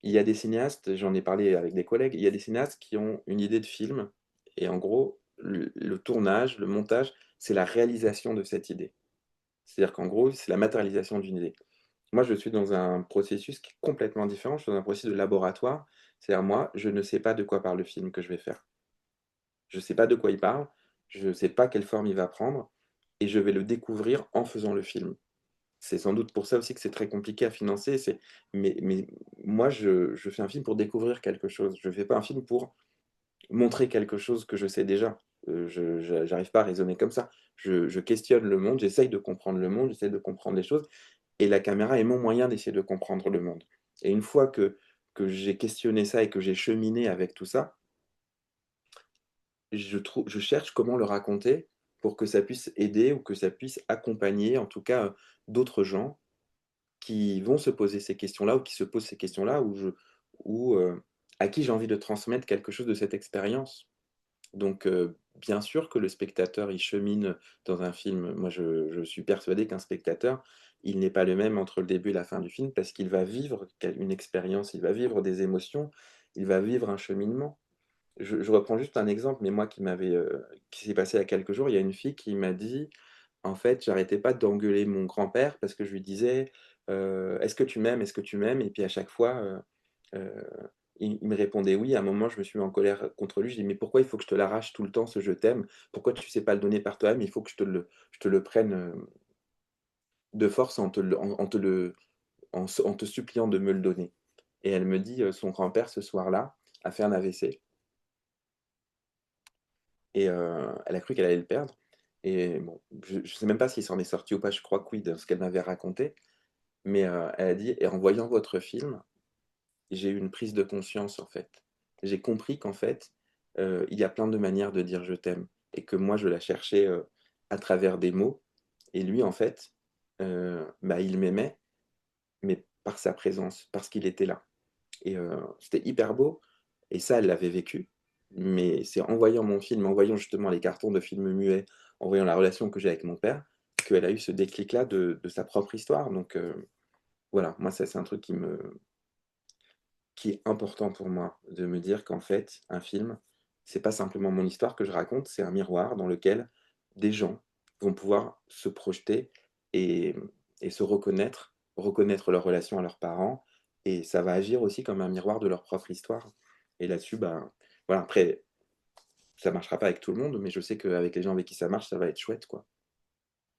il y a des cinéastes, j'en ai parlé avec des collègues, il y a des cinéastes qui ont une idée de film et en gros, le tournage, le montage, c'est la réalisation de cette idée. C'est-à-dire qu'en gros, c'est la matérialisation d'une idée. Moi, je suis dans un processus qui est complètement différent, je suis dans un processus de laboratoire. C'est-à-dire moi, je ne sais pas de quoi parle le film que je vais faire. Je ne sais pas de quoi il parle, je ne sais pas quelle forme il va prendre et je vais le découvrir en faisant le film. C'est sans doute pour ça aussi que c'est très compliqué à financer, mais moi je fais un film pour découvrir quelque chose. Je fais pas un film pour montrer quelque chose que je sais déjà. Je j'arrive pas à raisonner comme ça. Je questionne le monde, j'essaye de comprendre le monde, j'essaye de comprendre les choses et la caméra est mon moyen d'essayer de comprendre le monde. Et une fois que j'ai questionné ça et que j'ai cheminé avec tout ça, je cherche comment le raconter pour que ça puisse aider ou que ça puisse accompagner en tout cas, d'autres gens qui vont se poser ces questions-là ou qui se posent ces questions-là ou à qui j'ai envie de transmettre quelque chose de cette expérience. Donc bien sûr que le spectateur, il chemine dans un film. Moi, je suis persuadé qu'un spectateur, il n'est pas le même entre le début et la fin du film parce qu'il va vivre une expérience, il va vivre des émotions, il va vivre un cheminement. Je reprends juste un exemple, mais moi qui s'est passé il y a quelques jours, il y a une fille qui m'a dit: «En fait, j'arrêtais pas d'engueuler mon grand-père parce que je lui disais, "Est-ce que tu m'aimes? Est-ce que tu m'aimes?" Et puis à chaque fois, heu, il me répondait "oui". À un moment, je me suis mis en colère contre lui. Je dis: «Mais pourquoi il faut que je te l'arrache tout le temps ce "je t'aime"? Pourquoi tu sais pas le donner par toi-même? Il faut que je te le prenne, de force en te le en te le en te suppliant de me le donner». Et elle me dit, son grand-père ce soir-là a fait un AVC et elle a cru qu'elle allait le perdre et bon, je sais même pas s'il s'en est sorti ou pas, je crois que oui, de ce qu'elle m'avait raconté, mais elle a dit: «Et en voyant votre film, j'ai eu une prise de conscience, en fait. J'ai compris qu'en fait, il y a plein de manières de dire "je t'aime" et que moi je la cherchais, à travers des mots et lui, en fait, bah, il m'aimait, mais par sa présence, parce qu'il était là». Et c'était hyper beau et ça, elle l'avait vécu, mais c'est en voyant mon film, en voyant justement les cartons de films muets, en voyant la relation que j'ai avec mon père, qu'elle a eu ce déclic-là de sa propre histoire. Donc voilà, moi ça c'est un truc qui est important pour moi, de me dire qu'en fait, un film, c'est pas simplement mon histoire que je raconte, c'est un miroir dans lequel des gens vont pouvoir se projeter et et se reconnaître, reconnaître leur relation à leurs parents et ça va agir aussi comme un miroir de leur propre histoire et là-dessus, ben, voilà, après ça marchera pas avec tout le monde, mais je sais qu'avec les gens avec qui ça marche, ça va être chouette, quoi.